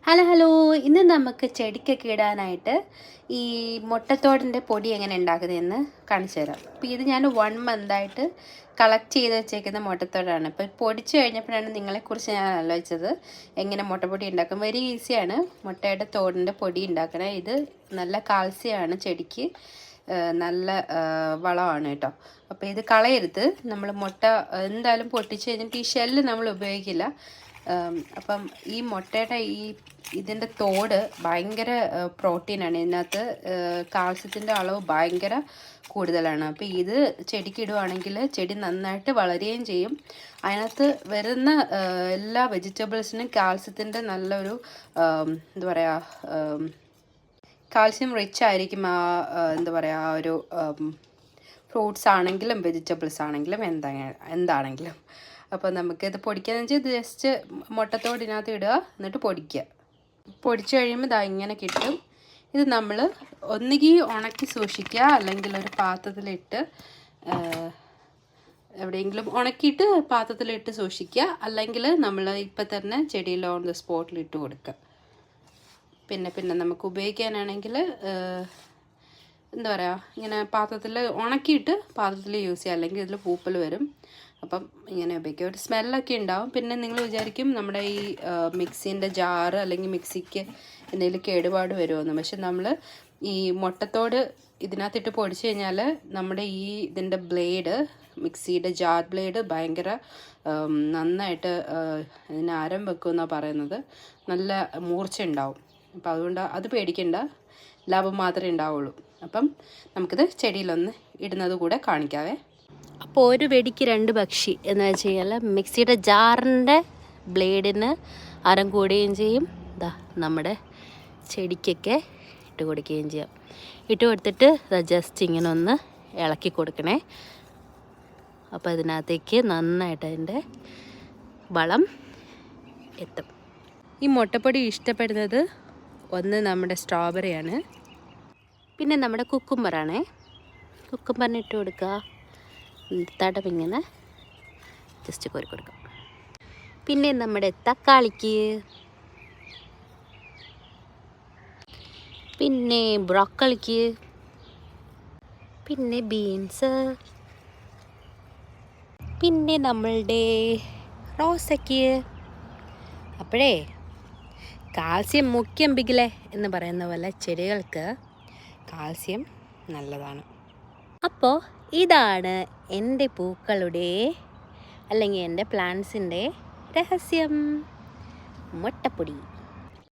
Hello hello, ഇന്ന് നമുക്ക് ചെടിക്കൊക്കെ ഇടാനായിട്ട് ഈ മുട്ടത്തോടിൻ്റെ പൊടി എങ്ങനെ ഉണ്ടാക്കുന്നതെന്ന് കാണിച്ചു തരാം. അപ്പോൾ ഇത് ഞാൻ 1 മന്തായിട്ട് കളക്ട് ചെയ്ത് വെച്ചേക്കുന്ന മുട്ടത്തോടാണ്. ഇപ്പോൾ പൊടിച്ചു കഴിഞ്ഞപ്പോഴാണ് നിങ്ങളെക്കുറിച്ച് ഞാൻ ആലോചിച്ചത് എങ്ങനെ മുട്ടപ്പൊടി ഉണ്ടാക്കും. വെരി ഈസിയാണ് മുട്ടയുടെ തോടിൻ്റെ പൊടി ഉണ്ടാക്കണേ. ഇത് നല്ല കാൽസ്യമാണ്, ചെടിക്ക് നല്ല വളമാണ് കേട്ടോ. അപ്പോൾ ഇത് കളയരുത്. നമ്മൾ മുട്ട എന്തായാലും പൊട്ടിച്ച് കഴിഞ്ഞിട്ട് ഈ ഷെല്ല് നമ്മൾ ഉപയോഗിക്കില്ല. അപ്പം ഈ മുട്ടയുടെ ഇതിൻ്റെ തോട് ഭയങ്കര പ്രോട്ടീനാണ്. ഇതിനകത്ത് കാൽസ്യത്തിൻ്റെ അളവ് ഭയങ്കര കൂടുതലാണ്. അപ്പോൾ ഇത് ചെടിക്ക് ഇടുവാണെങ്കിൽ ചെടി നന്നായിട്ട് വളരുകയും ചെയ്യും. അതിനകത്ത് വരുന്ന എല്ലാ വെജിറ്റബിൾസിനും കാൽസ്യത്തിൻ്റെ നല്ലൊരു എന്താ പറയുക, കാൽസ്യം റിച്ച് ആയിരിക്കും. എന്താ പറയുക, ഒരു ഫ്രൂട്ട്സ് ആണെങ്കിലും വെജിറ്റബിൾസ് ആണെങ്കിലും എന്താണെങ്കിലും. അപ്പോൾ നമുക്കിത് പൊടിക്കാന്ന് വെച്ചാൽ ഇത് ജസ്റ്റ് മുട്ടത്തോടിനകത്ത് ഇടുക, എന്നിട്ട് പൊടിക്കുക. പൊടിച്ച് കഴിയുമ്പോൾ ഇതാ ഇങ്ങനെ കിട്ടും. ഇത് നമ്മൾ ഒന്നുകിൽ ഉണക്കി സൂക്ഷിക്കുക, അല്ലെങ്കിൽ ഒരു പാത്രത്തിലിട്ട് എവിടെയെങ്കിലും ഉണക്കിയിട്ട് പാത്രത്തിലിട്ട് സൂക്ഷിക്കുക, അല്ലെങ്കിൽ നമ്മൾ ഇപ്പം തന്നെ ചെടിയിൽ ഓൺ ദ സ്പോട്ടിൽ ഇട്ട് കൊടുക്കുക. പിന്നെ നമുക്ക് ഉപയോഗിക്കാനാണെങ്കിൽ എന്താ പറയുക, ഇങ്ങനെ പാത്രത്തിൽ ഉണക്കിയിട്ട് പാത്രത്തിൽ യൂസ് ചെയ്യുക, അല്ലെങ്കിൽ ഇതിൽ പൂപ്പൽ വരും. അപ്പം ഇങ്ങനെ ഉപയോഗിക്കുക. ഒരു സ്മെല്ലൊക്കെ ഉണ്ടാവും. പിന്നെ നിങ്ങൾ വിചാരിക്കും നമ്മുടെ ഈ മിക്സീൻ്റെ ജാറ് അല്ലെങ്കിൽ മിക്സിക്ക് എന്തെങ്കിലും കേടുപാട് വരുമെന്ന്. പക്ഷെ നമ്മൾ ഈ മുട്ടത്തോട് ഇതിനകത്തിട്ട് പൊടിച്ച് കഴിഞ്ഞാൽ നമ്മുടെ ഇതിൻ്റെ ബ്ലേഡ്, മിക്സിയുടെ ജാർ ബ്ലേഡ് ഭയങ്കര നന്നായിട്ട് ഇതിന് ആരം വെക്കുമെന്നാണ് പറയുന്നത്. നല്ല മൂർച്ച ഉണ്ടാവും. അപ്പം അതുകൊണ്ട് അത് പേടിക്കണ്ട, ലാഭം മാത്രമേ ഉണ്ടാവുള്ളൂ. അപ്പം നമുക്കിത് ചെടിയിലൊന്ന് ഇടുന്നത് കൂടെ കാണിക്കാവേ. അപ്പോൾ ഒരു വെടിക്ക് 2 പക്ഷി എന്ന് വെച്ച് കഴിഞ്ഞാൽ മിക്സിയുടെ ജാറിൻ്റെ ബ്ലേഡിന് ആരം കൂടുകയും ചെയ്യും. ഇതാ നമ്മുടെ ചെടിക്കൊക്കെ ഇട്ട് കൊടുക്കുകയും ചെയ്യാം. ഇട്ട് കൊടുത്തിട്ട് ജസ്റ്റ് ഇങ്ങനെ ഒന്ന് ഇളക്കി കൊടുക്കണേ. അപ്പോൾ ഇതിനകത്തേക്ക് നന്നായിട്ട് അതിൻ്റെ വളം എത്തും. ഈ മുട്ടപ്പൊടി ഇഷ്ടപ്പെടുന്നത് ഒന്ന് നമ്മുടെ സ്ട്രോബെറിയാണ്, പിന്നെ നമ്മുടെ കുക്കുംബറാണേ. കുക്കുംബറിന് ഇട്ട് കൊടുക്കുക, തടവിങ്ങനെ ജസ്റ്റ് കോരി കൊടുക്കാം. പിന്നെ നമ്മുടെ തക്കാളിക്ക്, പിന്നെ ബ്രോക്കോളിക്ക്, പിന്നെ ബീൻസ്, പിന്നെ നമ്മളുടെ റോസയ്ക്ക്. അപ്പോഴേ കാൽസ്യം മുഖ്യം ബിഗിലെ എന്ന് പറയുന്ന പോലെ ചെടികൾക്ക് കാൽസ്യം നല്ലതാണ്. അപ്പോൾ ഇതാണ് എൻ്റെ പൂക്കളുടെ അല്ലെങ്കിൽ എൻ്റെ പ്ലാന്റ്സിൻ്റെ രഹസ്യം, മുട്ടപ്പൊടി.